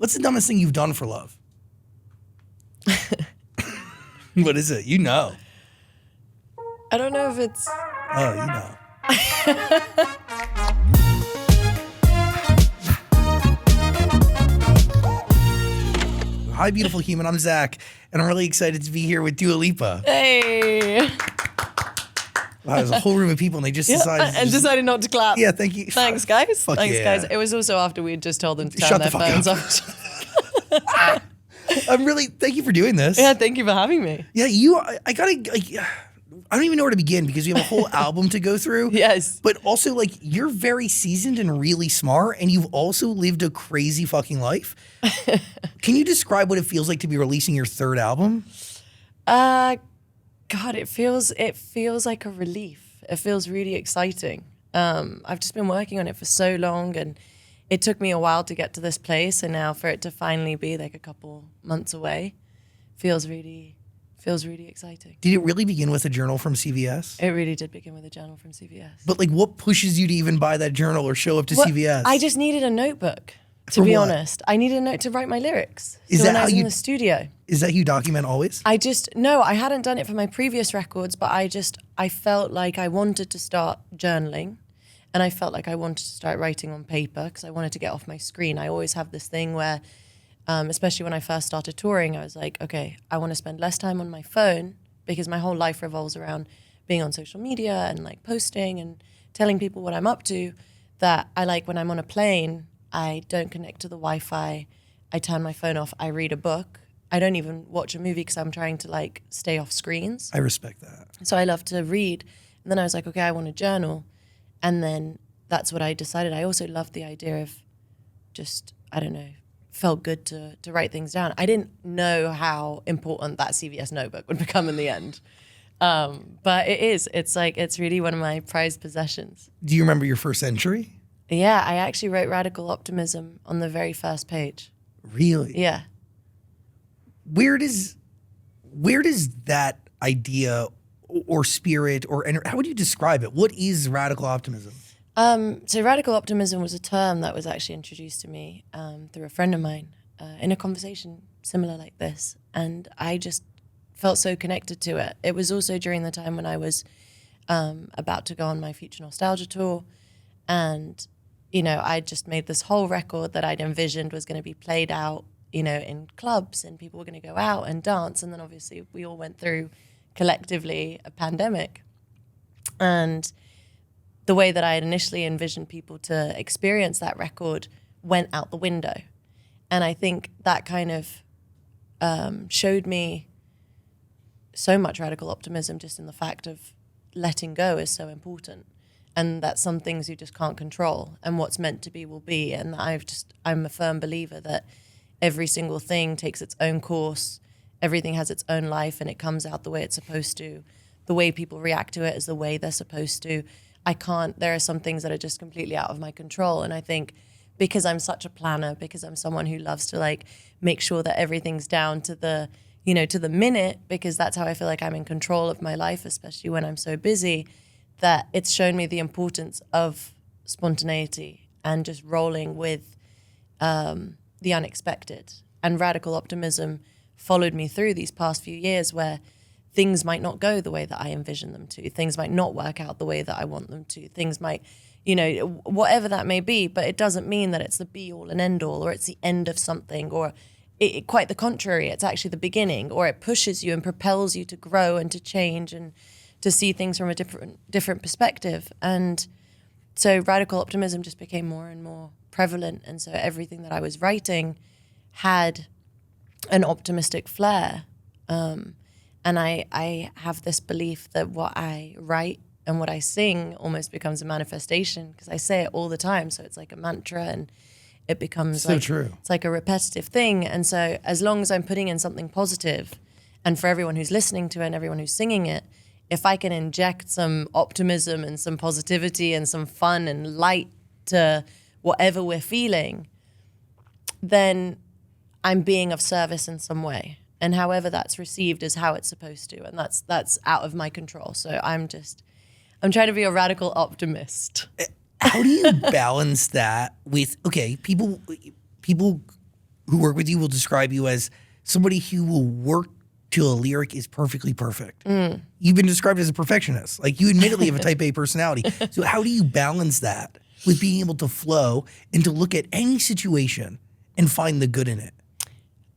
What's the dumbest thing you've done for love? What is it? You know. I don't know if it's... Oh, you know. Hi, beautiful human. I'm Zach, and I'm really excited to be here with Dua Lipa. Hey. Wow, there's a whole room of people, and they just decided... decided not to clap. Yeah, thank you. Thanks, guys. Fuck Thanks, yeah. guys. It was also after we had just told them to turn Shut their the fuck phones up. off. Thank you for doing this. Yeah, thank you for having me. Yeah, I gotta, I don't even know where to begin because we have a whole album to go through. Yes. But also, you're very seasoned and really smart, and you've also lived a crazy fucking life. Can you describe what it feels like to be releasing your third album? God, it feels like a relief. It feels really exciting. I've just been working on it for so long, and it took me a while to get to this place, and now for it to finally be like a couple months away feels really exciting. Did it really begin with a journal from CVS? It really did begin with a journal from CVS. But what pushes you to even buy that journal or show up to CVS? I just needed a notebook, to For be what? honest. I needed a note to write my lyrics. Is so that when I how was you- in the studio. Is that you document always? No, I hadn't done it for my previous records, but I felt like I wanted to start journaling, and I felt like I wanted to start writing on paper because I wanted to get off my screen. I always have this thing where, especially when I first started touring, I was like, okay, I want to spend less time on my phone because my whole life revolves around being on social media and posting and telling people what I'm up to, that I like when I'm on a plane, I don't connect to the Wi-Fi, I turn my phone off, I read a book. I don't even watch a movie because I'm trying to stay off screens. I respect that. So I love to read. And then I was like, okay, I want a journal. And then that's what I decided. I also loved the idea of just, I don't know, felt good to write things down. I didn't know how important that CVS notebook would become in the end. But it is. It's really one of my prized possessions. Do you remember your first entry? Yeah, I actually wrote Radical Optimism on the very first page. Really? Yeah. Where does that idea or spirit or how would you describe it? What is radical optimism? So radical optimism was a term that was actually introduced to me through a friend of mine in a conversation similar like this. And I just felt so connected to it. It was also during the time when I was about to go on my Future Nostalgia tour. And, I just made this whole record that I'd envisioned was going to be played out, in clubs, and people were going to go out and dance. And then obviously we all went through collectively a pandemic. And the way that I had initially envisioned people to experience that record went out the window. And I think that kind of showed me so much radical optimism just in the fact of letting go is so important. And that some things you just can't control, and what's meant to be will be. And I'm a firm believer that every single thing takes its own course, everything has its own life, and it comes out the way it's supposed to. The way people react to it is the way they're supposed to. There are some things that are just completely out of my control. And I think because I'm such a planner, because I'm someone who loves to make sure that everything's down to the, to the minute, because that's how I feel like I'm in control of my life, especially when I'm so busy, that it's shown me the importance of spontaneity and just rolling with the unexpected. And radical optimism followed me through these past few years where things might not go the way that I envision them to. Things might not work out the way that I want them to. Things might, whatever that may be, but it doesn't mean that it's the be all and end all, or it's the end of something, or quite the contrary. It's actually the beginning, or it pushes you and propels you to grow and to change and to see things from a different perspective. And so radical optimism just became more and more prevalent. And so everything that I was writing had an optimistic flair. And I have this belief that what I write and what I sing almost becomes a manifestation, because I say it all the time. So it's like a mantra, and it becomes so true. It's like a repetitive thing. And so as long as I'm putting in something positive, and for everyone who's listening to it and everyone who's singing it, if I can inject some optimism and some positivity and some fun and light to whatever we're feeling, then I'm being of service in some way. And however that's received is how it's supposed to. And that's out of my control. So I'm trying to be a radical optimist. How do you balance that with, okay, people who work with you will describe you as somebody who will work till a lyric is perfectly perfect. You've been described as a perfectionist. Like, you admittedly have a type A personality. So how do you balance that with being able to flow and to look at any situation and find the good in it?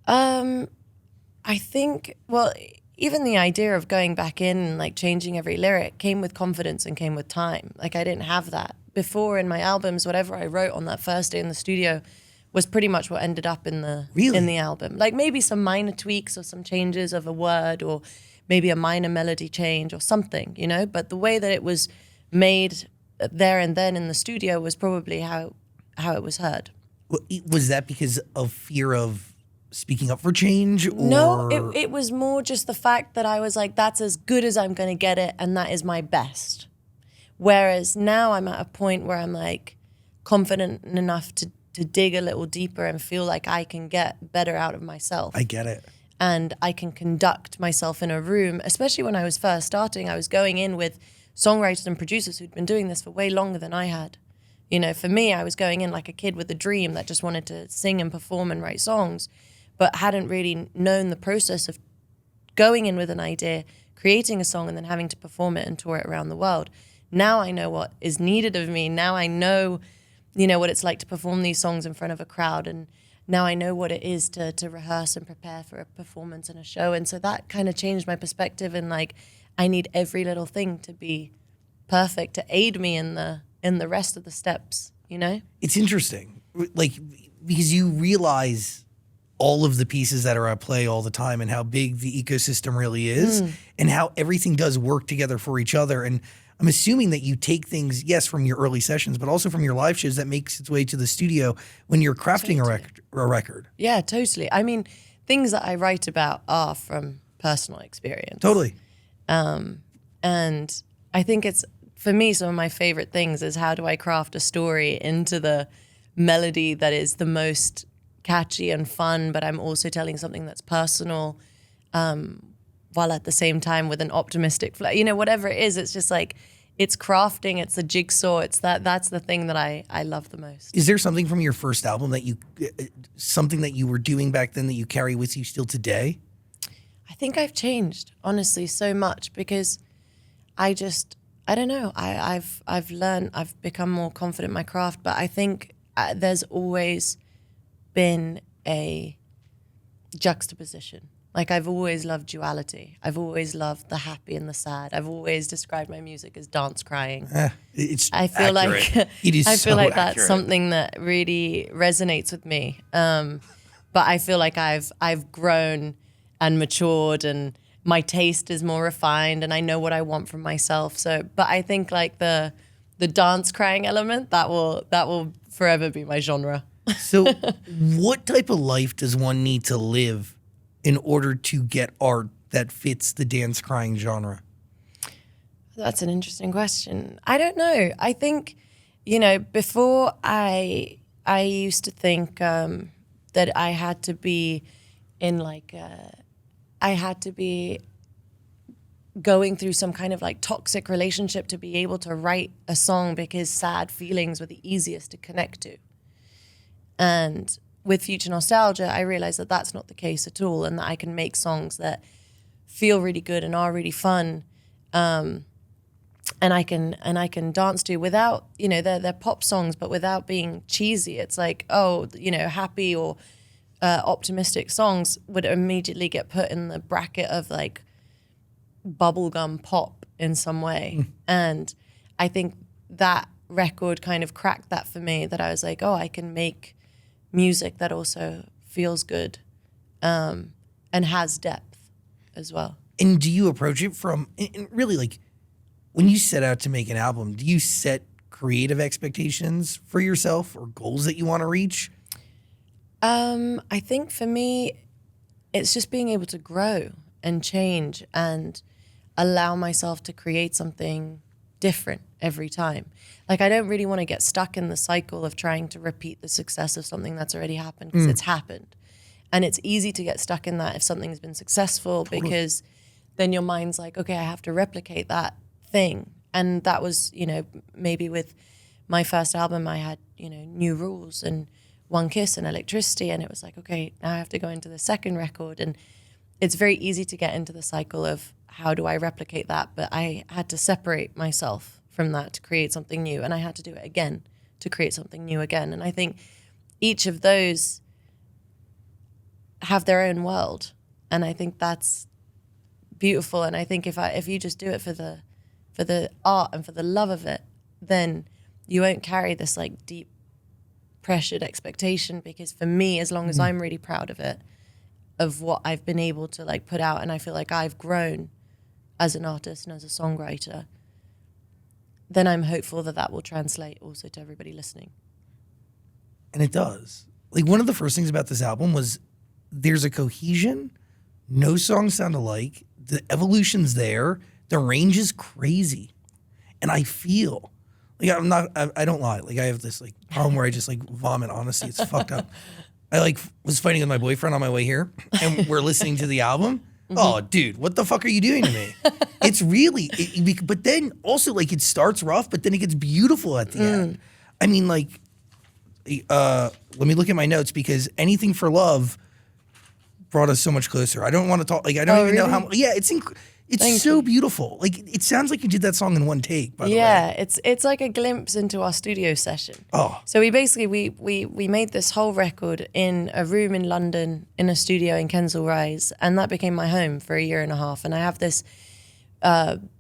I think, well, even the idea of going back in and like changing every lyric came with confidence and came with time. Like, I didn't have that before in my albums. Whatever I wrote on that first day in the studio was pretty much what ended up in the album. Like, maybe some minor tweaks or some changes of a word or maybe a minor melody change or something, you know? But the way that it was made there and then in the studio was probably how it was heard. Was that because of fear of speaking up for change? Or? No, it was more just the fact that I was like, that's as good as I'm going to get it, and that is my best. Whereas now I'm at a point where I'm like confident enough to dig a little deeper and feel like I can get better out of myself. I get it. And I can conduct myself in a room, especially when I was first starting. I was going in with songwriters and producers who'd been doing this for way longer than I had. You know, for me, I was going in like a kid with a dream that just wanted to sing and perform and write songs, but hadn't really known the process of going in with an idea, creating a song, and then having to perform it and tour it around the world. Now I know what is needed of me. Now I know, you know, what it's like to perform these songs in front of a crowd. And now I know what it is to rehearse and prepare for a performance and a show. And so that kind of changed my perspective. And like, I need every little thing to be perfect to aid me in the rest of the steps, you know? It's interesting, like, because you realize all of the pieces that are at play all the time and how big the ecosystem really is and how everything does work together for each other. And I'm assuming that you take things, yes, from your early sessions, but also from your live shows that makes its way to the studio when you're crafting a record. Yeah, totally. I mean, things that I write about are from personal experience. Totally. And I think it's, for me, some of my favorite things is how do I craft a story into the melody that is the most catchy and fun, but I'm also telling something that's personal, while at the same time with an optimistic flow. You know, whatever it is, it's just like, it's crafting, it's the jigsaw, it's that's the thing that I love the most. Is there something from your first album that something that you were doing back then that you carry with you still today? I think I've changed, honestly, so much because I don't know. I've learned, I've become more confident in my craft, but I think there's always been a juxtaposition. Like, I've always loved duality. I've always loved the happy and the sad. I've always described my music as dance crying. I feel accurate. Like it is. I feel so like accurate. that's something that really resonates with me. But I feel like I've grown and matured, and my taste is more refined, and I know what I want from myself. So, but I think like the dance crying element, that will forever be my genre. So what type of life does one need to live in order to get art that fits the dance crying genre? That's an interesting question. I don't know. I think, you know, before I used to think that I had to be in like I had to be going through some kind of like toxic relationship to be able to write a song because sad feelings were the easiest to connect to. And with Future Nostalgia, I realized that that's not the case at all, and that I can make songs that feel really good and are really fun, and I can dance to without, you know, they're pop songs, but without being cheesy. It's like, oh, you know, happy or optimistic songs would immediately get put in the bracket of like bubblegum pop in some way. And I think that record kind of cracked that for me, that I was like, oh, I can make music that also feels good and has depth as well. And do you approach it from, and really, like, when you set out to make an album, do you set creative expectations for yourself or goals that you want to reach? I think for me, it's just being able to grow and change and allow myself to create something different every time. Like, I don't really want to get stuck in the cycle of trying to repeat the success of something that's already happened, because it's happened. And it's easy to get stuck in that if something's been successful, because then your mind's like, okay, I have to replicate that thing. And that was, you know, maybe with my first album, I had, you know, new rules and One Kiss and Electricity. And it was like, okay, now I have to go into the second record. And it's very easy to get into the cycle of how do I replicate that? But I had to separate myself from that to create something new. And I had to do it again to create something new again. And I think each of those have their own world. And I think that's beautiful. And I think if you just do it for the art and for the love of it, then you won't carry this like deep pressured expectation, because for me, as long as I'm really proud of it, of what I've been able to like put out, and I feel like I've grown as an artist and as a songwriter, then I'm hopeful that that will translate also to everybody listening. And it does. Like, one of the first things about this album was there's a cohesion. No songs sound alike. The evolution's there. The range is crazy. And I feel like I don't lie. Like, I have this like problem where I just like vomit honesty. It's fucked up. I like was fighting with my boyfriend on my way here, and we're listening to the album. Oh, dude, what the fuck are you doing to me? It's really, but then also like it starts rough, but then it gets beautiful at the end. I mean, like, let me look at my notes, because Anything for Love brought us so much closer. I don't want to talk, like, I don't even know how, yeah, it's so beautiful. Like, it sounds like you did that song in one take, by the way. Yeah, it's like a glimpse into our studio session. Oh. So we basically, we made this whole record in a room in London, in a studio in Kensal Rise, and that became my home for 1.5 years. And I have this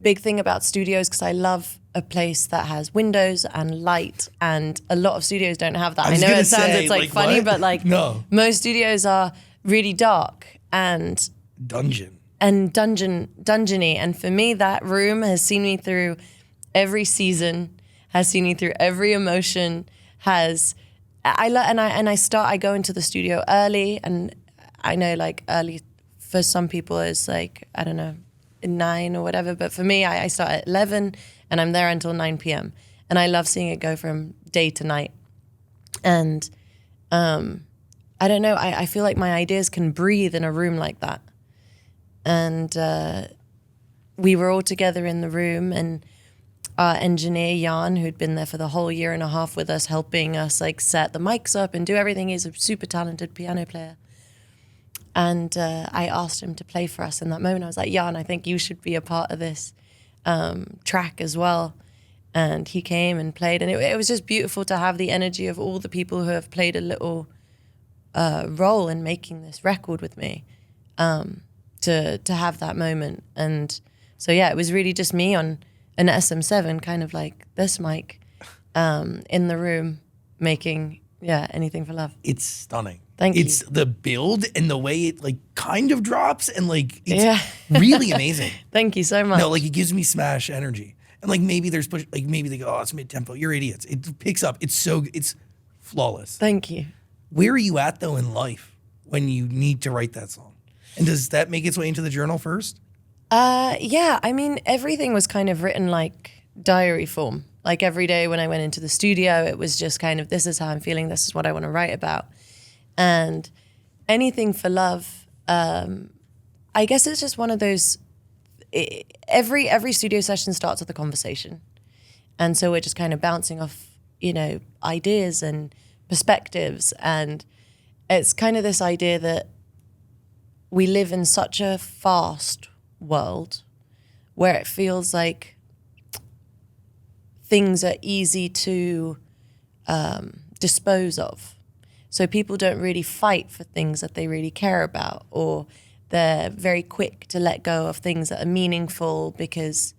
big thing about studios, because I love a place that has windows and light, and a lot of studios don't have that. I know it sounds, it's like funny, what? but like no. Most studios are really dark and dungeony. And for me, that room has seen me through every season, has seen me through every emotion, I go into the studio early, and I know like early for some people is like, I don't know, 9 or whatever, but for me, I start at 11 and I'm there until 9 p.m. And I love seeing it go from day to night. And I don't know, I feel like my ideas can breathe in a room like that. And we were all together in the room, and our engineer, Jan, who'd been there for the whole 1.5 years with us, helping us like set the mics up and do everything. He's a super talented piano player. And I asked him to play for us in that moment. I was like, Jan, I think you should be a part of this track as well. And he came and played, and it was just beautiful to have the energy of all the people who have played a little role in making this record with me, to have that moment. And so, yeah, it was really just me on an SM7, kind of like this mic, in the room making, Anything for Love. It's stunning. Thank you. It's the build and the way it like kind of drops, and like it's really amazing. Thank you so much. No, like it gives me Smash energy. And like maybe there's push, like maybe they go, oh, it's mid-tempo. You're idiots. It picks up. It's flawless. Thank you. Where are you at though in life when you need to write that song? And does that make its way into the journal first? Yeah, I mean, everything was kind of written like diary form. Like every day when I went into the studio, it was just kind of, this is how I'm feeling, this is what I want to write about. And Anything for Love, I guess it's just one of those, every studio session starts with a conversation. And so we're just kind of bouncing off, ideas and perspectives. And it's kind of this idea that we live in such a fast world where it feels like things are easy to dispose of. So people don't really fight for things that they really care about, or they're very quick to let go of things that are meaningful because,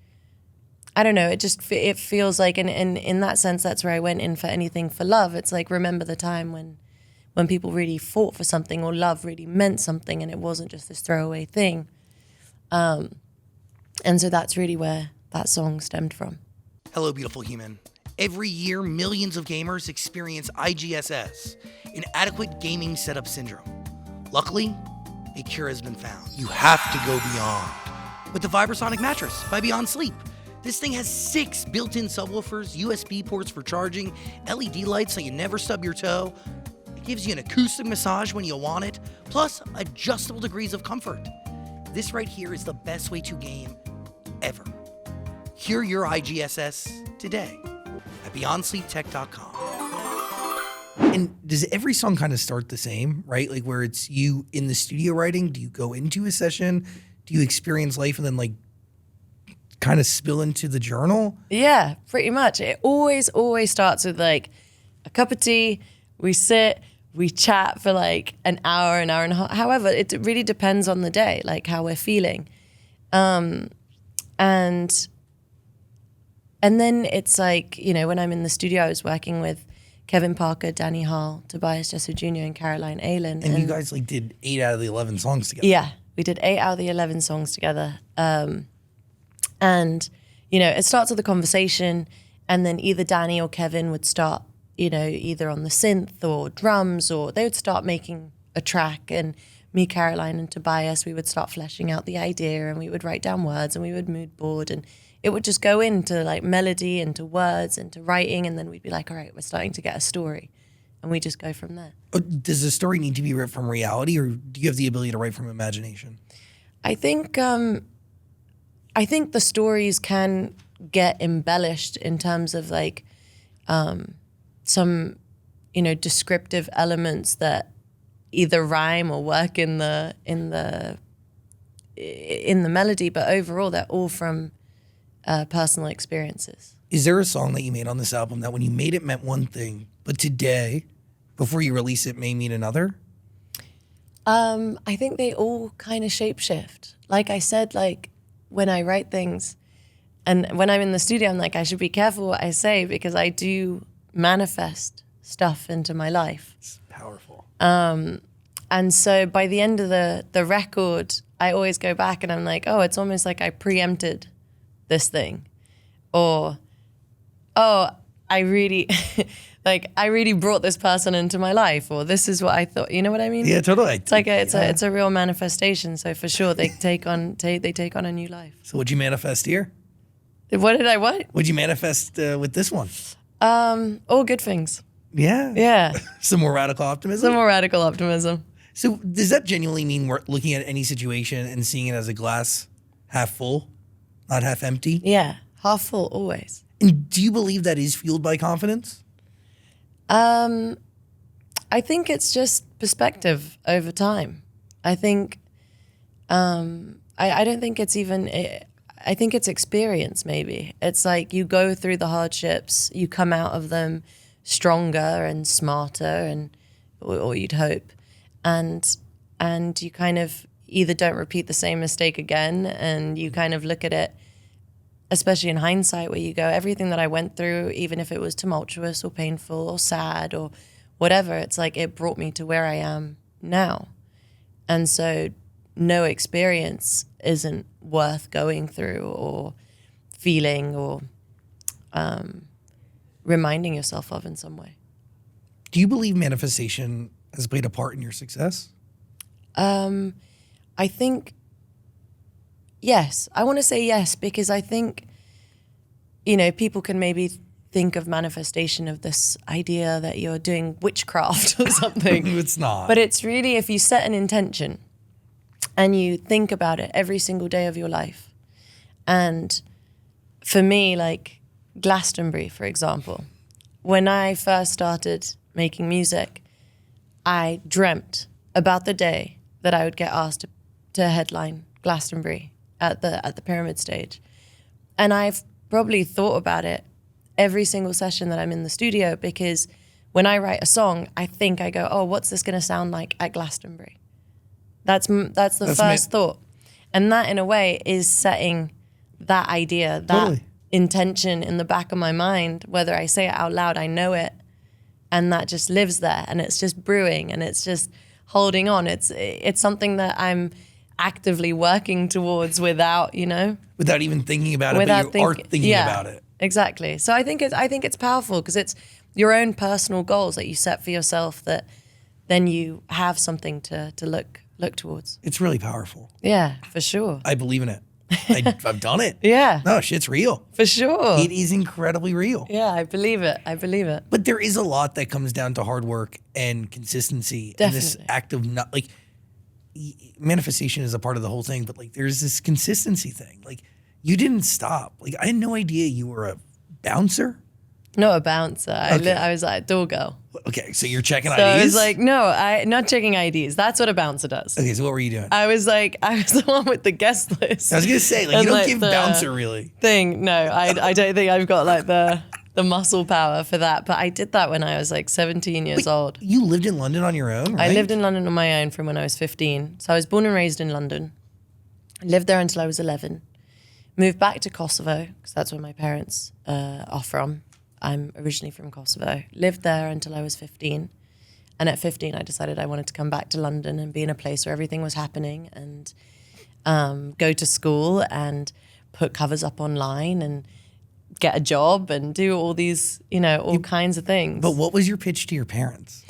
I don't know, it feels like, and in that sense, that's where I went in for Anything for Love. It's like, remember the time when people really fought for something, or love really meant something, and it wasn't just this throwaway thing. And so that's really where that song stemmed from. Hello, beautiful human. Every year, millions of gamers experience IGSS, inadequate gaming setup syndrome. Luckily, a cure has been found. You have to go beyond with the Vibrasonic mattress by Beyond Sleep. This thing has 6 built-in subwoofers, USB ports for charging, LED lights so you never stub your toe. It gives you an acoustic massage when you want it, plus adjustable degrees of comfort. This right here is the best way to game ever. Cure your IGSS today at BeyondSleepTech.com. And does every song kind of start the same, right? Like where it's you in the studio writing? Do you go into a session? Do you experience life and then like kind of spill into the journal? Yeah, pretty much. It always starts with like a cup of tea. We sit, we chat for like an hour and a half. However, it really depends on the day, like how we're feeling. And then it's like, you know, when I'm in the studio, I was working with Kevin Parker, Danny Hall, Tobias Jesso Jr., and Caroline Aylan. And you guys like did 8 out of the 11 songs together. Yeah, we did 8 out of the 11 songs together. And, you know, it starts with a conversation, and then either Danny or Kevin would start, you know, either on the synth or drums, or they would start making a track, and me, Caroline, and Tobias, we would start fleshing out the idea, and we would write down words, and we would mood board, and it would just go into like melody, into words, into writing, and then we'd be like, all right, we're starting to get a story, and we just go from there. Does the story need to be written from reality, or do you have the ability to write from imagination? I think the stories can get embellished in terms of like some, you know, descriptive elements that either rhyme or work in the melody, but overall they're all from personal experiences. Is there a song that you made on this album that when you made it meant one thing, but today, before you release it, may mean another? I think they all kind of shapeshift. Like I said, like when I write things and when I'm in the studio, I'm like, I should be careful what I say because I do manifest stuff into my life. It's powerful. And so by the end of the record, I always go back and I'm like, oh, it's almost like I preempted this thing. Or, oh, I really, like, I really brought this person into my life, or this is what I thought. You know what I mean? Yeah, totally. It's like it's a real manifestation. So for sure, they take on a new life. So what'd you manifest here? What did I what? What'd you manifest with this one? All good things. Yeah. Yeah. Some more radical optimism. Some more radical optimism. So does that genuinely mean we're looking at any situation and seeing it as a glass half full, not half empty? Yeah, half full always. And do you believe that is fueled by confidence? I think it's just perspective over time. I think, I don't think it's even, I think it's experience maybe. It's like you go through the hardships, you come out of them stronger and smarter, or you'd hope. And you kind of either don't repeat the same mistake again, and you kind of look at it, especially in hindsight, where you go, everything that I went through, even if it was tumultuous or painful or sad or whatever, it's like it brought me to where I am now. And so no experience isn't worth going through or feeling or reminding yourself of in some way. Do you believe manifestation has played a part in your success? I think, yes. I want to say yes, because I think, you know, people can maybe think of manifestation of this idea that you're doing witchcraft or something. It's not. But it's really, if you set an intention and you think about it every single day of your life. And for me, like Glastonbury, for example, when I first started making music, I dreamt about the day that I would get asked to headline Glastonbury at the Pyramid stage. And I've probably thought about it every single session that I'm in the studio, because when I write a song, I go, oh, what's this going to sound like at Glastonbury? That's the first thought. And that, in a way, is setting that idea, that intention in the back of my mind. Whether I say it out loud, I know it. And that just lives there, and it's just brewing, and it's just holding on. It's something that I'm actively working towards without, you know, without even thinking about it, but you are thinking about it. Exactly. So I think it's powerful because it's your own personal goals that you set for yourself, that then you have something to look towards. It's really powerful. Yeah, for sure. I believe in it. I've done it. Yeah. No, shit's real. For sure. It is incredibly real. Yeah, I believe it. But there is a lot that comes down to hard work and consistency. Definitely. And this act of not, like, manifestation is a part of the whole thing, but like there's this consistency thing. Like you didn't stop. Like I had no idea you were a bouncer. Not a bouncer. Okay. I was like a door girl. Okay, so you're checking So IDs? I was like, no, not checking IDs. That's what a bouncer does. Okay, so what were you doing? I was the one with the guest list. I was going to say, like, And, you don't like, give the bouncer, really. Thing. No, I don't think I've got like the muscle power for that. But I did that when I was like 17 years old. You lived in London on your own, right? I lived in London on my own from when I was 15. So I was born and raised in London. I lived there until I was 11. Moved back to Kosovo, because that's where my parents are from. I'm originally from Kosovo. Lived there until I was 15. And at 15, I decided I wanted to come back to London and be in a place where everything was happening and go to school and put covers up online and get a job and do all these, all kinds of things. But what was your pitch to your parents?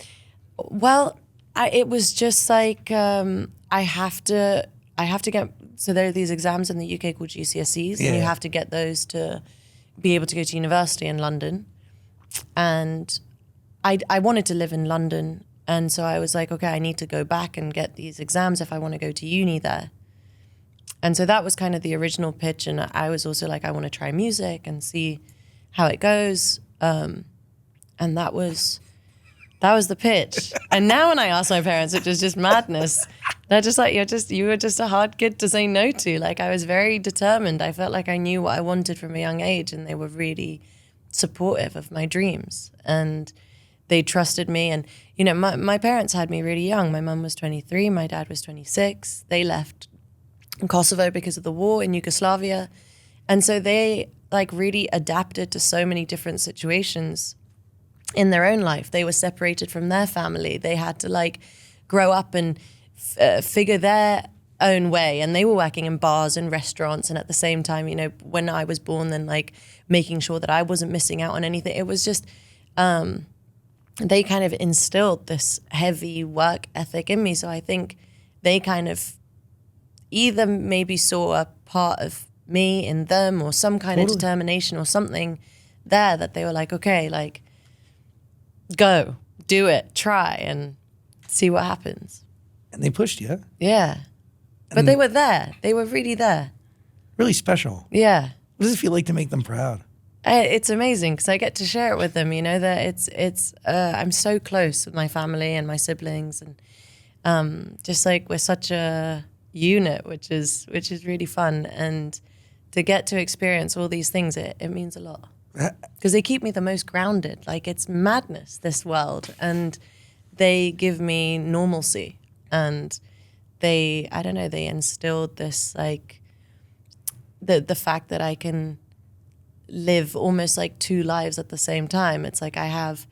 Well, it was just like I have to get. So there are these exams in the UK called GCSEs, and you have to get those to be able to go to university in London. And I wanted to live in London, and so I was like, okay, I need to go back and get these exams if I want to go to uni there. And so that was kind of the original pitch, and I was also like, I want to try music and see how it goes. And that was the pitch. And now when I ask my parents, which is just madness, they're just like, you were just a hard kid to say no to. Like, I was very determined. I felt like I knew what I wanted from a young age, and they were really supportive of my dreams. And they trusted me. And, my parents had me really young. My mum was 23, my dad was 26. They left Kosovo because of the war in Yugoslavia. And so they like really adapted to so many different situations in their own life. They were separated from their family. They had to like grow up and figure their own way. And they were working in bars and restaurants. And at the same time, when I was born, then like making sure that I wasn't missing out on anything. It was just, they kind of instilled this heavy work ethic in me. So I think they kind of either maybe saw a part of me in them or some kind of determination or something there that they were like, okay, like, go, do it, try and see what happens. And they pushed you. Yeah. But they were there. They were really there. Really special. Yeah. What does it feel like to make them proud? It's amazing because I get to share it with them, that I'm so close with my family and my siblings, and just like we're such a unit, which is really fun. And to get to experience all these things, it means a lot. Because they keep me the most grounded. Like, it's madness, this world. And they give me normalcy. And they instilled this, like, the fact that I can live almost like two lives at the same time. It's like I have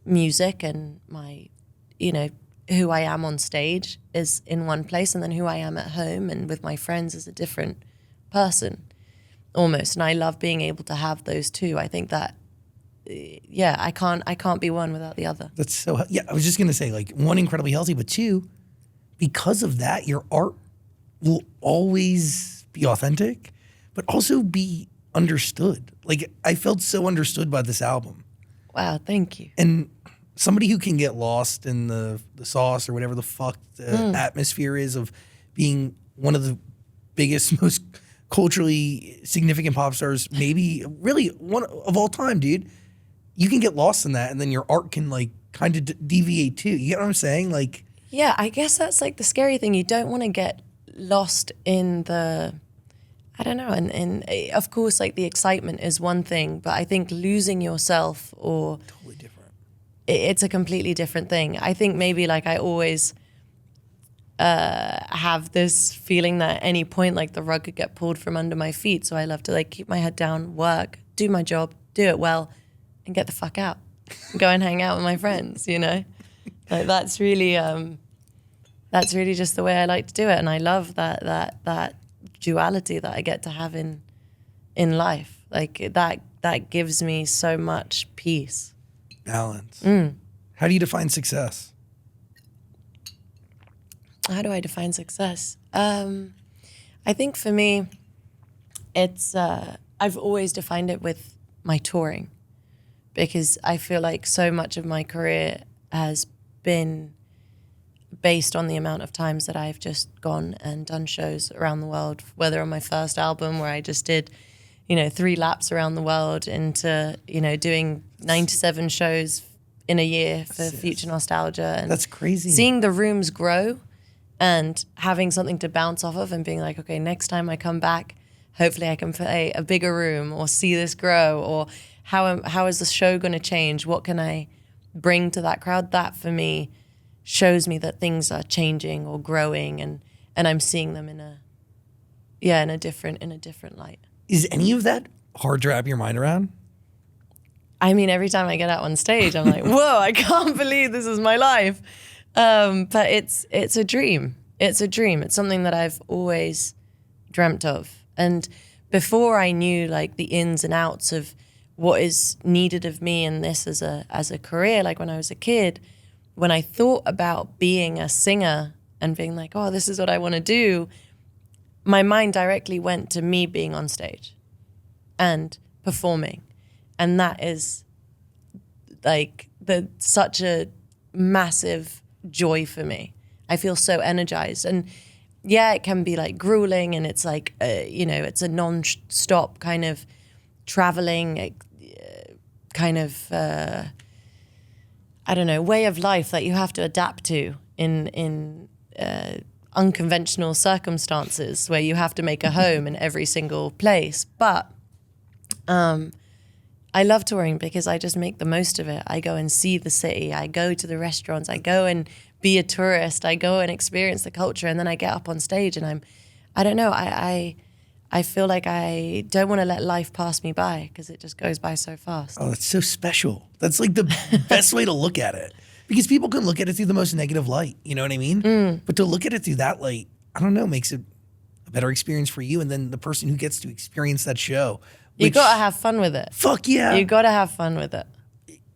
music and my, who I am on stage is in one place, and then who I am at home and with my friends is a different person. Almost. And I love being able to have those two. I think that, I can't be one without the other. That's so, I was just going to say, like, one, incredibly healthy, but two, because of that, your art will always be authentic, but also be understood. Like, I felt so understood by this album. Wow, thank you. And somebody who can get lost in the sauce or whatever the fuck the atmosphere is of being one of the biggest, most culturally significant pop stars, maybe really one of all time, dude. You can get lost in that, and then your art can like kind of deviate too. You get what I'm saying? Like, yeah, I guess that's like the scary thing. You don't want to get lost in the, I don't know, and of course, like the excitement is one thing, but I think losing yourself or totally different. It's a completely different thing. I think maybe like I always have this feeling that at any point like the rug could get pulled from under my feet. So I love to like keep my head down, work, do my job, do it well, and get the fuck out. Go and hang out with my friends, Like that's really just the way I like to do it. And I love that duality that I get to have in life. Like that gives me so much peace. Balance. How do you define success? How do I define success? I think for me, it's I've always defined it with my touring, because I feel like so much of my career has been based on the amount of times that I've just gone and done shows around the world, whether on my first album where I just did, 3 laps around the world into, doing 97 shows in a year for Future Nostalgia. And that's crazy. Seeing the rooms grow and having something to bounce off of and being like, okay, next time I come back, hopefully I can play a bigger room or see this grow, or how is the show going to change? What can I bring to that crowd? That for me shows me that things are changing or growing, and I'm seeing them in a different light. Is any of that hard to wrap your mind around? I mean, every time I get out on stage, I'm like, whoa, I can't believe this is my life. But it's a dream. It's a dream. It's something that I've always dreamt of. And before I knew like the ins and outs of what is needed of me in this as a career, like when I was a kid, when I thought about being a singer and being like, oh, this is what I want to do, my mind directly went to me being on stage and performing. And that is like such a massive joy for me. I feel so energized. And yeah, it can be like grueling, and it's like, it's a non-stop kind of traveling, kind of, way of life that you have to adapt to in unconventional circumstances where you have to make a home in every single place. But I love touring because I just make the most of it. I go and see the city. I go to the restaurants. I go and be a tourist. I go and experience the culture, and then I get up on stage and I feel like I don't want to let life pass me by because it just goes by so fast. Oh, that's so special. That's like the best way to look at it, because people can look at it through the most negative light. You know what I mean? But to look at it through that light, I don't know, makes it a better experience for you and then the person who gets to experience that show. You got to have fun with it. Fuck yeah. You got to have fun with it.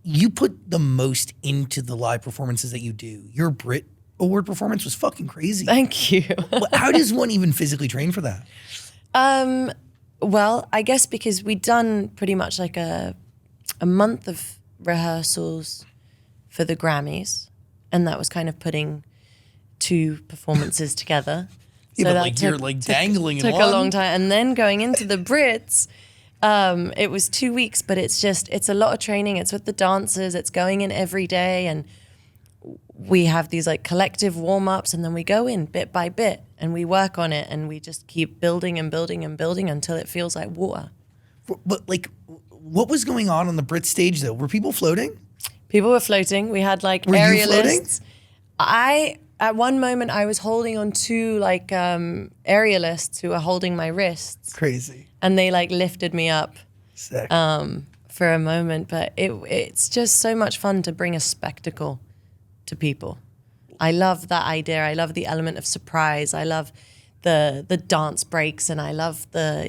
You put the most into the live performances that you do. Your Brit Award performance was fucking crazy. Thank you. How does one even physically train for that? Well, I guess because we'd done pretty much like a month of rehearsals for the Grammys, and that was kind of putting 2 performances together. Yeah, so but like you're like dangling took a long time. And then going into the Brits, it was 2 weeks, but it's a lot of training. It's with the dancers. It's going in every day, and we have these like collective warm-ups, and then we go in bit by bit and we work on it, and we just keep building and building and building until it feels like water. But like, what was going on the Brit stage though? Were people floating? People were floating. We had like aerialists. At one moment I was holding on to like aerialists who were holding my wrists. Crazy. And they like lifted me up. Sick. For a moment, but it's just so much fun to bring a spectacle to people. I love that idea. I love the element of surprise. I love the dance breaks, and I love the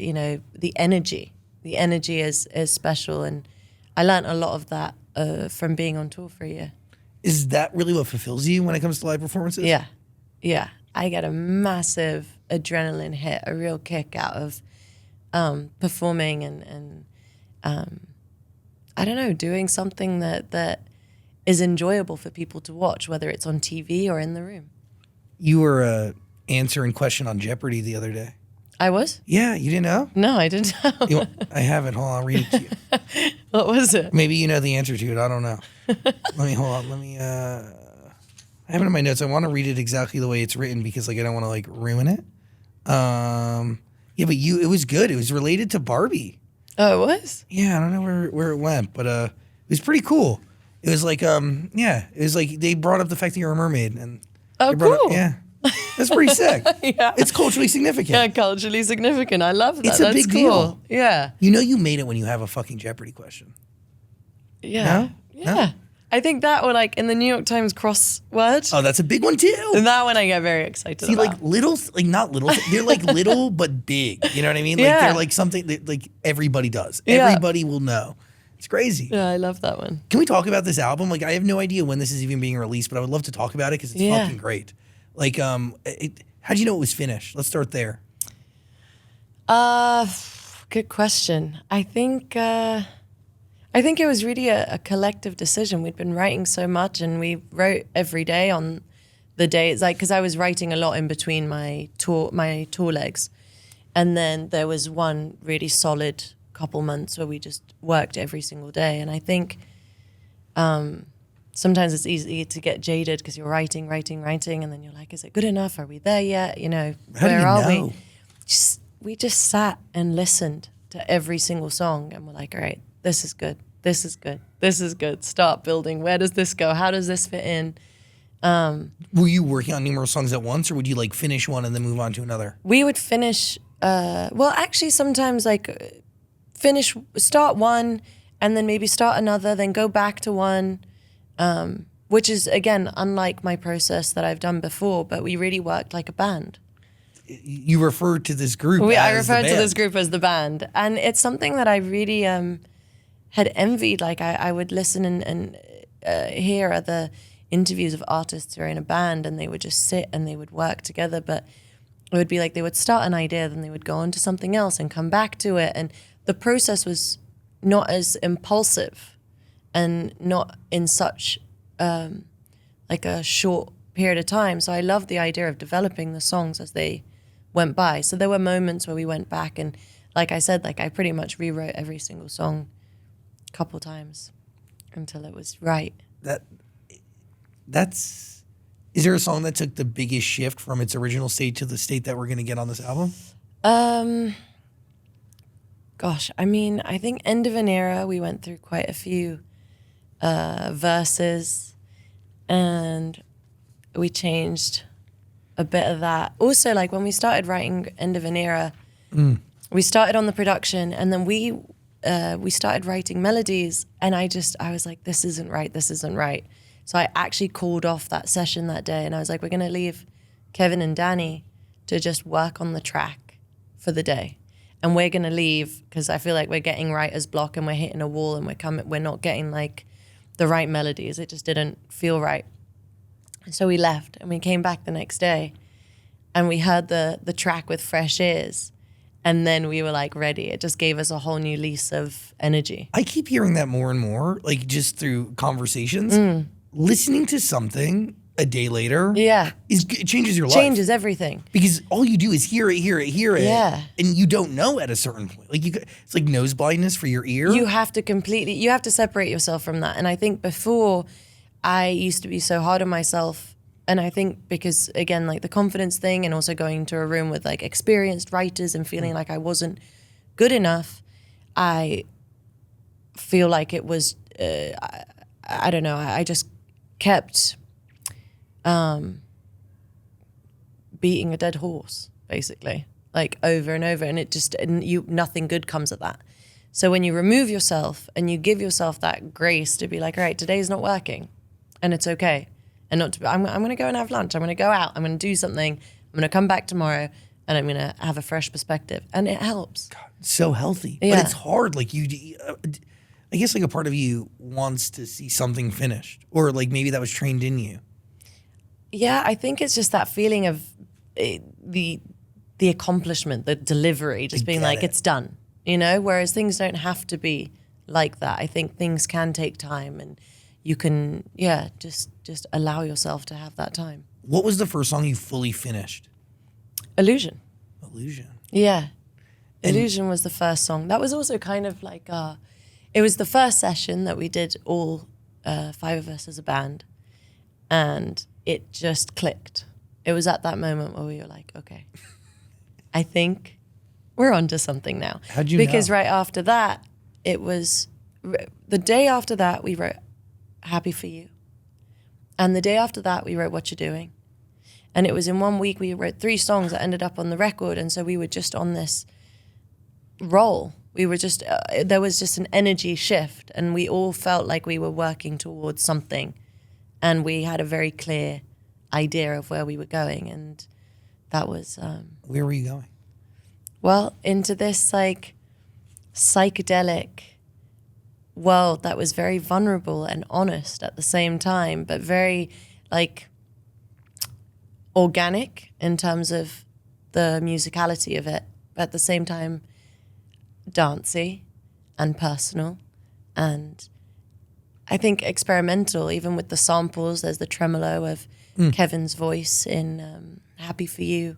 energy. The energy is special, and I learned a lot of that from being on tour for a year. Is that really what fulfills you when it comes to live performances? Yeah. I get a massive adrenaline hit, a real kick out of performing and I don't know, doing something that is enjoyable for people to watch, whether it's on TV or in the room. You were answering question on Jeopardy the other day. I was? Yeah, you didn't know? No, I didn't know. I have it. Hold on, I'll read it to you. What was it? Maybe you know the answer to it. I don't know. Hold on. I have it in my notes. I want to read it exactly the way it's written because like I don't want to like ruin it. Yeah, but it was good. It was related to Barbie. Oh, it was? Yeah, I don't know where it went, but it was pretty cool. It was like it was like they brought up the fact that you're a mermaid, and cool. Yeah, that's pretty sick. Yeah, it's culturally significant. Yeah, culturally significant. I love that. It's a big deal. Yeah, you made it when you have a fucking Jeopardy question. Yeah, no? Yeah. No? I think that or like in the New York Times crossword. Oh, that's a big one too. And that one I get very excited about. Like little, like not little, they're like little but big. You know what I mean? Like they're like something that like everybody does. Yeah. Everybody will know. It's crazy. Yeah, I love that one. Can we talk about this album? Like I have no idea when this is even being released, but I would love to talk about it because it's fucking great. Like, how'd you know it was finished? Let's start there. Good question. I think it was really a collective decision. We'd been writing so much, and we wrote every day on the day. It's like because I was writing a lot in between my tour legs, And then there was one really solid couple months where we just worked every single day. And I think sometimes it's easy to get jaded because you're writing, and then you're like, is it good enough? Are we there yet? You know, where are we? We just sat and listened to every single song and we're like, all right, this is good. This is good. This is good. Start building. Where does this go? How does this fit in? Were you working on numerous songs at once, or would you like finish one and then move on to another? We would finish, well, actually sometimes like start one and then maybe start another, then go back to one, which is, again, unlike my process that I've done before, but we really worked like a band. You referred to this group I as referred the to band. this group as the band. And it's something that I really had envied. Like I would listen and hear other interviews of artists who are in a band and they would just sit and they would work together. But it would be like they would start an idea, then they would go on to something else and come back to it. And the process was not as impulsive and not in such like a short period of time. So I loved the idea of developing the songs as they went by. So there were moments where we went back and, like I said, like I pretty much rewrote every single song a couple times until it was right. Is there a song that took the biggest shift from its original state to the state that we're going to get on this album? Gosh, I mean, I think End of an Era, we went through quite a few verses and we changed a bit of that. Also, like when we started writing End of an Era, we started on the production and then we started writing melodies and I was like, this isn't right. So I actually called off that session that day and I was like, we're going to leave Kevin and Danny to just work on the track for the day. And we're going to leave because I feel like we're getting writer's block and we're hitting a wall and we're not getting like the right melodies. It just didn't feel right. So we left and we came back the next day and we heard the track with fresh ears. And then we were like ready. It just gave us a whole new lease of energy. I keep hearing that more and more, like just through conversations. Listening to something a day later, it changes your life. Changes everything. Because all you do is hear it, Yeah. and you don't know at a certain point. Like it's like nose blindness for your ear. You have to separate yourself from that. And I think before I used to be so hard on myself. And I think because, again, like the confidence thing and also going to a room with like experienced writers and feeling like I wasn't good enough, I feel like it was, I don't know, I just kept beating a dead horse, basically, like over and over. And nothing good comes of that. So when you remove yourself and you give yourself that grace to be like, all right, today's not working and it's okay. And not to, I'm going to go and have lunch. I'm going to go out. I'm going to do something. I'm going to come back tomorrow and I'm going to have a fresh perspective. And it helps. God, so healthy. Yeah. But it's hard. Like I guess like a part of you wants to see something finished or like maybe that was trained in you. Yeah, I think it's just that feeling of the accomplishment, the delivery, just being like, it's done, you know, whereas things don't have to be like that. I think things can take time and you can, just allow yourself to have that time. What was the first song you fully finished? Illusion. Yeah. And Illusion was the first song. That was also kind of like, it was the first session that we did all 5 of us as a band. And it just clicked. It was at that moment where we were like, okay, I think we're onto something now. How'd you Because know? right after that, it was, the day after that, we wrote Happy For You. And the day after that, we wrote What You're Doing. And it was in 1 week, we wrote 3 songs that ended up on the record. And so we were just on this roll. We were just, there was just an energy shift. And we all felt like we were working towards something. And we had a very clear idea of where we were going. And that was... Where were you going? Well, into this like psychedelic world that was very vulnerable and honest at the same time, but very like organic in terms of the musicality of it, but at the same time dancey and personal and I think experimental, even with the samples. There's the tremolo of Kevin's voice in Happy For You.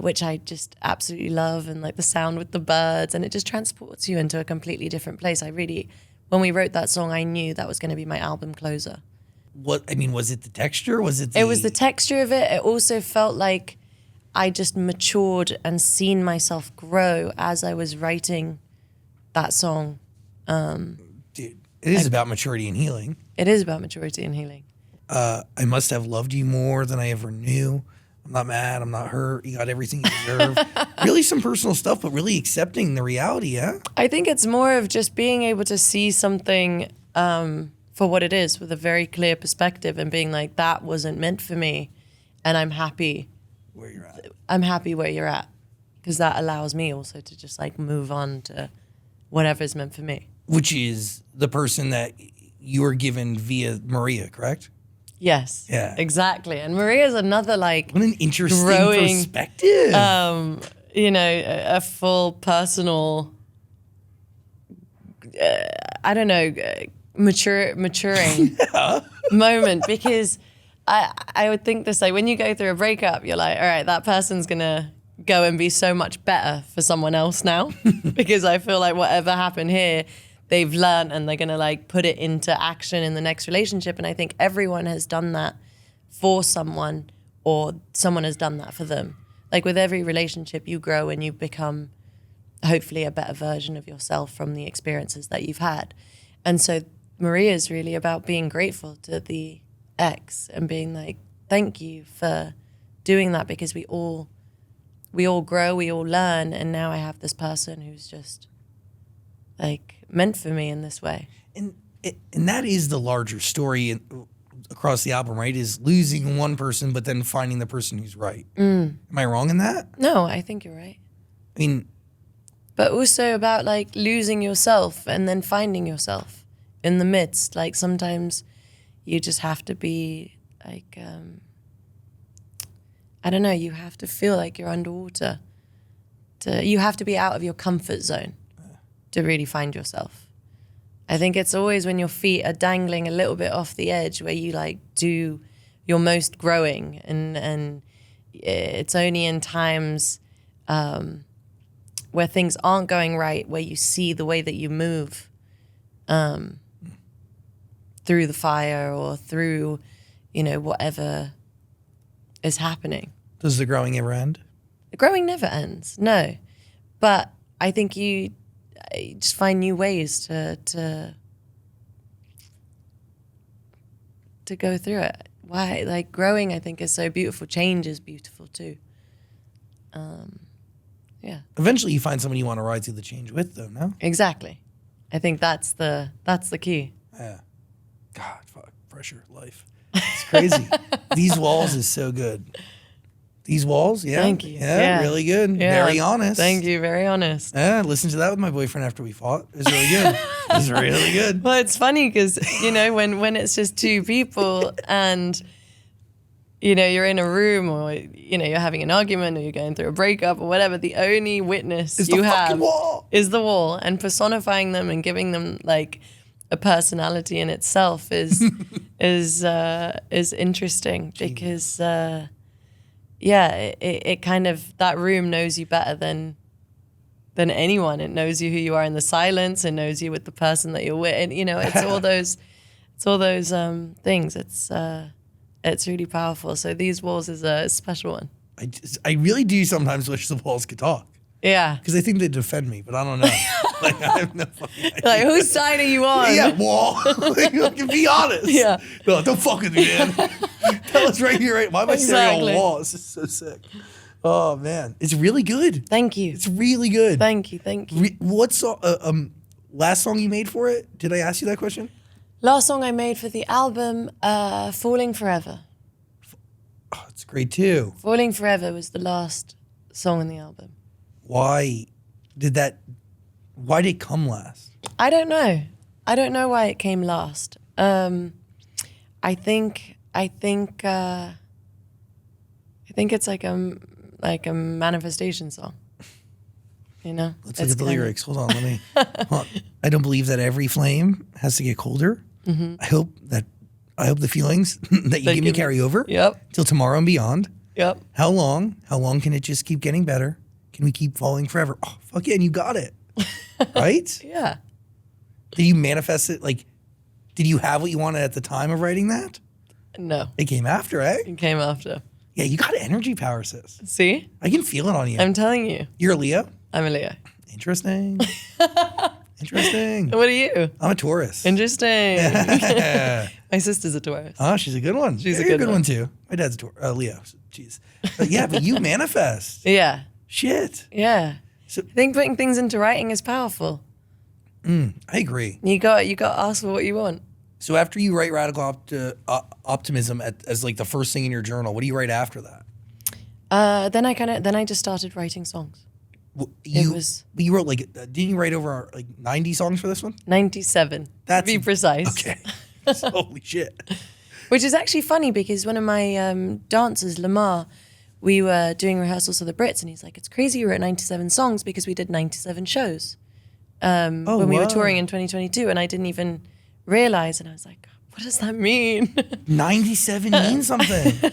which I just absolutely love, and like the sound with the birds, and it just transports you into a completely different place. When we wrote that song, I knew that was going to be my album closer. Was it the texture? It was the texture of it. It also felt like I just matured and seen myself grow as I was writing that song. Dude, it is about maturity and healing. It is about maturity and healing. I must have loved you more than I ever knew. I'm not mad. I'm not hurt. You got everything you deserve. Really some personal stuff, but really accepting the reality, yeah? I think it's more of just being able to see something for what it is with a very clear perspective and being like, that wasn't meant for me. And I'm happy Where you're at. I'm happy where you're at, because that allows me also to just like move on to whatever's meant for me. Which is the person that you were given via Maria, correct? Yes. Yeah. Exactly. And Maria's another like What an interesting growing, perspective. a full personal, maturing moment, because I would think this, like when you go through a breakup, you're like, all right, that person's gonna go and be so much better for someone else now, because I feel like whatever happened here, they've learned and they're gonna like put it into action in the next relationship. And I think everyone has done that for someone, or someone has done that for them. Like with every relationship, you grow and you become hopefully a better version of yourself from the experiences that you've had. And so Maria is really about being grateful to the ex and being like, thank you for doing that, because we all grow, we all learn, and now I have this person who's just like meant for me in this way. And that is the larger story across the album, right? Is losing one person, but then finding the person who's right. Am I wrong in that? No, I think you're right. I mean, but also about like losing yourself and then finding yourself in the midst. Like sometimes you just have to be like, I don't know, you have to feel like you're underwater. You have to be out of your comfort zone to really find yourself. I think it's always when your feet are dangling a little bit off the edge where you like do your most growing, and it's only in times where things aren't going right where you see the way that you move through the fire or through, whatever is happening. Does the growing ever end? The growing never ends, no. But I think you just find new ways to go through it. Why? Like growing, I think, is so beautiful. Change is beautiful too. Yeah. Eventually you find someone you want to ride through the change with, though, no? Exactly. I think that's the key. Yeah. God, fuck, pressure, life. It's crazy. These Walls is so good. These Walls, yeah. Thank you. Yeah, really good. Yeah. Very honest. Thank you, very honest. Yeah, listened to that with my boyfriend after we fought. It was really good. It was really good. Well, it's funny because, when it's just two people and, you're in a room or, you're having an argument or you're going through a breakup or whatever, the only witness It's you the have fucking wall. is the wall, and personifying them and giving them like a personality in itself is interesting. Genius. Because it kind of, that room knows you better than anyone. It knows you who you are in the silence. It knows you with the person that you're with. And, it's all those things. It's really powerful. So These Walls is a special one. I really do sometimes wish the walls could talk. Yeah. Because they think they defend me, but I don't know. Like, I have no fucking idea. Like, whose side are you on? Yeah, wall. Like, be honest. Yeah. No, don't fuck with me, man. Tell us right here, right? Why am I staring Exactly. at a wall? This is so sick. Oh, man. It's really good. Thank you. It's really good. Thank you. What song, last song you made for it? Did I ask you that question? Last song I made for the album, Falling Forever. Oh, it's great too. Falling Forever was the last song on the album. Why did it come last? I don't know. I don't know why it came last. I think it's like a manifestation song. Let's look at the lyrics. Hold on, let me. Hold on. I don't believe that every flame has to get colder. Mm-hmm. I hope the feelings that you give me carry over. Yep. Till tomorrow and beyond. Yep. How long can it just keep getting better? Can we keep falling forever? Oh, fuck yeah, and you got it. Right? Yeah. Did you manifest it? Like, did you have what you wanted at the time of writing that? No. It came after, eh? It came after. Yeah, you got energy power, sis. See? I can feel it on you. I'm telling you. You're a Leo? I'm a Leo. Interesting. Interesting. What are you? I'm a Taurus. Interesting. My sister's a Taurus. Oh, she's a good one. She's You're a good one too. My dad's a Leo. Jeez. But yeah, but you manifest. Yeah. Shit. Yeah. So- I think putting things into writing is powerful. I agree. You got to ask for what you want. So after you write Radical Optimism as like the first thing in your journal, what do you write after that? Then I just started writing songs. You wrote like, didn't you write over like 90 songs for this one? 97. That's to be precise. Okay. Holy shit. Which is actually funny because one of my dancers, Lamar, we were doing rehearsals for the Brits, and he's like, "It's crazy you wrote 97 songs because we did 97 shows when we were touring in 2022," and I didn't even realize, and I was like, "What does that mean?" 97 means something.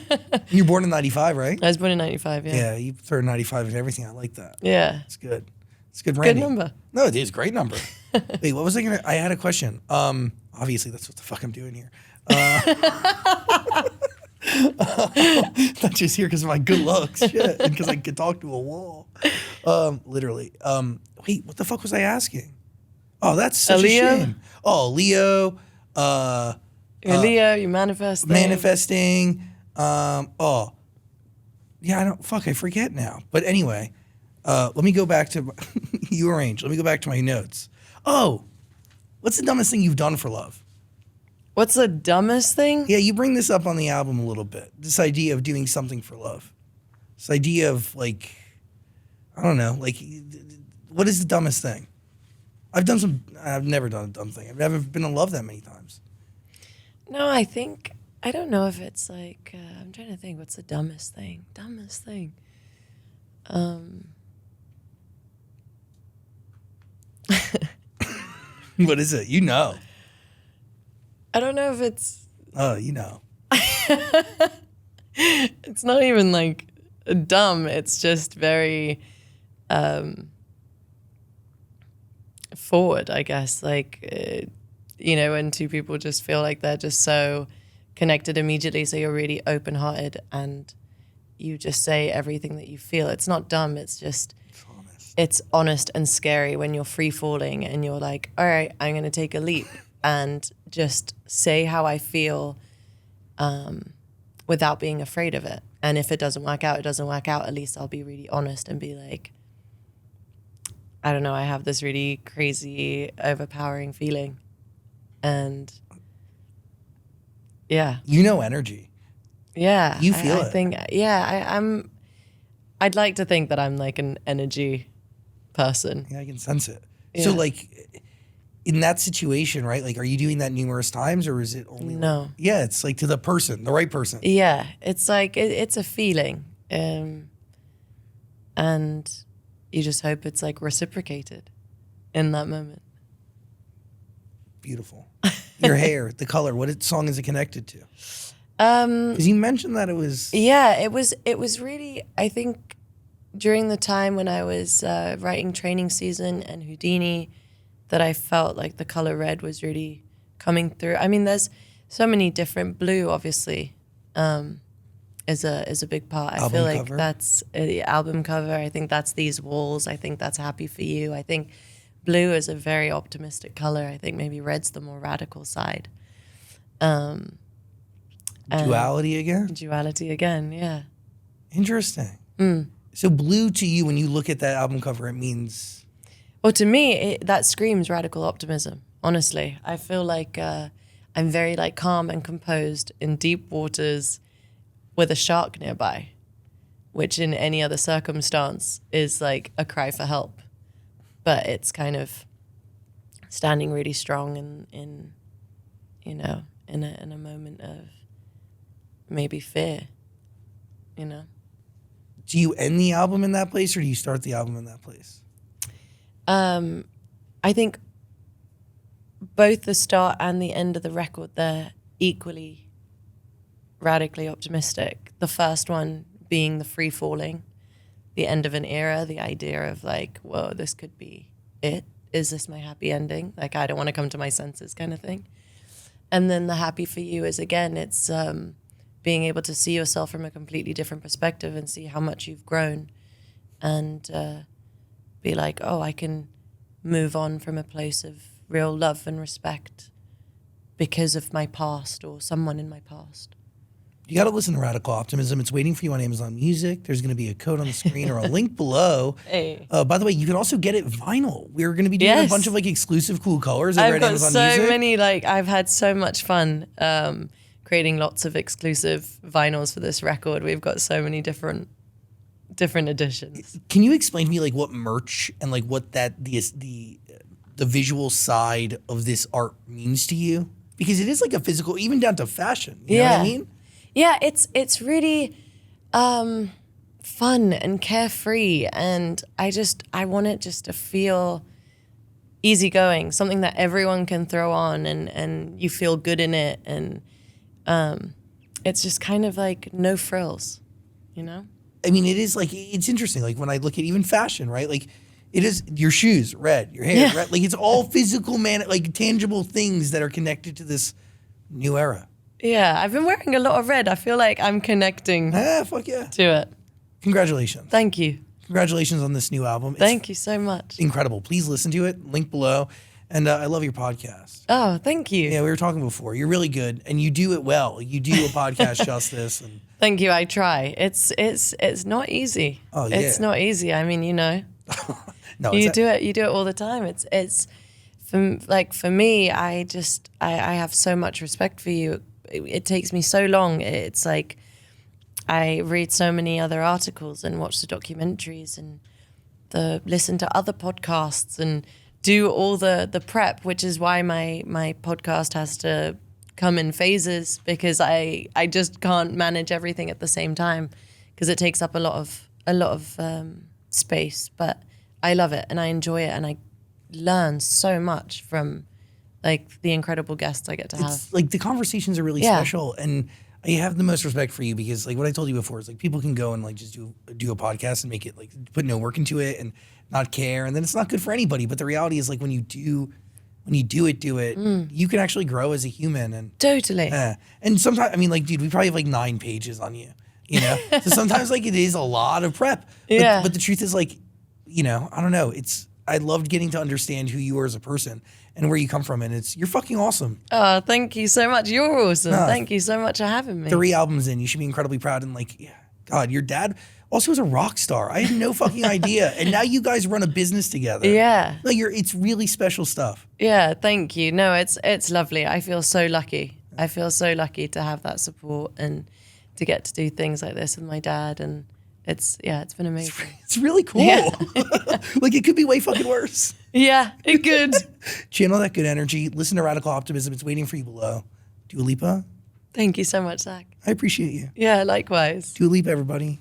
You're born in 95, right? I was born in 95. Yeah. Yeah, you throw 95 and everything. I like that. Yeah. It's good. It's good Good branding. number. No, it is a great number. Wait, what was I gonna? I had a question. Obviously that's what the fuck I'm doing here. Not just here because of my good looks, shit, and because I could talk to a wall. Literally. Wait, what the fuck was I asking? Oh, that's such a shame. Oh, Leo. You're Leo. You manifest. Manifesting. Oh, yeah. I forget now. But anyway, let me go back to you arrange. Let me go back to my notes. Oh, what's the dumbest thing you've done for love? What's the dumbest thing? Yeah, you bring this up on the album a little bit. This idea of doing something for love. This idea of like, I don't know, like, what is the dumbest thing? I've never done a dumb thing. I've never been in love that many times. No, I don't know if it's like, I'm trying to think, what's the dumbest thing? Dumbest thing. What is it? You know. I don't know if it's... Oh, you know. It's not even like dumb. It's just very forward, I guess. Like, when two people just feel like they're just so connected immediately. So you're really open-hearted and you just say everything that you feel. It's not dumb. It's just... It's honest and scary when you're free falling and you're like, all right, I'm going to take a leap and just say how I feel without being afraid of it. And if it doesn't work out, it doesn't work out. At least I'll be really honest and be like, I don't know, I have this really crazy, overpowering feeling. And yeah. You know energy. Yeah. You feel I think, yeah, I'd like to think that I'm like an energy person. Yeah, I can sense it. Yeah. So like in that situation, right? Like, are you doing that numerous times or is it only? No. Yeah, it's like to the person, the right person. Yeah, it's like, it's a feeling. And you just hope it's like reciprocated in that moment. Beautiful. Your hair, the color, what song is it connected to? Because you mentioned that it was... Yeah, it was really, I think, during the time when I was writing Training Season and Houdini, that I felt like the color red was really coming through. I mean, there's so many different... Blue, obviously, is a big part. I feel like that's the album cover. I think that's These Walls. I think that's Happy For You. I think blue is a very optimistic color. I think maybe red's the more radical side. Duality again? Duality again, yeah. Interesting. So blue to you, when you look at that album cover, it means... Well, to me, that screams radical optimism, honestly. I feel like I'm very like calm and composed in deep waters with a shark nearby, which in any other circumstance is like a cry for help. But it's kind of standing really strong in a moment of maybe fear, Do you end the album in that place or do you start the album in that place? I think both the start and the end of the record, they're equally radically optimistic. The first one being the free falling, the end of an era, the idea of like, whoa, this could be it. Is this my happy ending? Like, I don't want to come to my senses kind of thing. And then the happy for you is, again, it's being able to see yourself from a completely different perspective and see how much you've grown and be like, oh, I can move on from a place of real love and respect because of my past or someone in my past. You got to listen to Radical Optimism. It's waiting for you on Amazon Music. There's going to be a code on the screen or a link below. Hey. By the way, you can also get it vinyl. We're going to be doing a bunch of like exclusive cool colors over at Amazon Music. I've got so many, like I've had so much fun creating lots of exclusive vinyls for this record. We've got so many different editions. Can you explain to me like what merch and like what the visual side of this art means to you? Because it is like a physical, even down to fashion. You know what I mean? Yeah, it's really fun and carefree, and I want it just to feel easygoing, something that everyone can throw on and you feel good in it, and it's just kind of like no frills, you know? I mean, it is like, it's interesting. Like when I look at even fashion, right? Like it is your shoes, red, your hair, red. Like it's all physical, like tangible things that are connected to this new era. Yeah, I've been wearing a lot of red. I feel like I'm connecting fuck yeah. to it. Congratulations. Thank you. Congratulations on this new album. Thank you so much. Incredible. Please listen to it. Link below. And I love your podcast. Oh, thank you. Yeah, we were talking before. You're really good, and you do it well. You do a podcast justice. And thank you. I try. It's not easy. Oh yeah. It's not easy. I mean, you know. No, you do it all the time. It's for me, I have so much respect for you. It takes me so long. It's like I read so many other articles and watch the documentaries and listen to other podcasts and do all the prep, which is why my podcast has to come in phases, because I just can't manage everything at the same time because it takes up a lot of space. But I love it and I enjoy it and I learn so much from like the incredible guests I get to have. Like the conversations are really special, and I have the most respect for you because like what I told you before is like people can go and like just do a podcast and make it like put no work into it and not care, and then it's not good for anybody. But the reality is like when you do it, you can actually grow as a human. And totally. And sometimes, I mean, like, dude, we probably have like 9 pages on you, you know? So sometimes like it is a lot of prep. But the truth is like, you know, I don't know. I loved getting to understand who you are as a person and where you come from. And you're fucking awesome. Oh, thank you so much. You're awesome. Thank you so much for having me. 3 albums in, you should be incredibly proud. And like, yeah, God, your dad also was a rock star. I had no fucking idea. And now you guys run a business together. Yeah. Like it's really special stuff. Yeah, thank you. No, it's lovely. I feel so lucky. I feel so lucky to have that support and to get to do things like this with my dad. And it's been amazing. It's really cool. Yeah. Like it could be way fucking worse. Yeah, it could. Channel that good energy. Listen to Radical Optimism. It's waiting for you below. Dua Lipa. Thank you so much, Zach. I appreciate you. Yeah, likewise. Dua Lipa, everybody.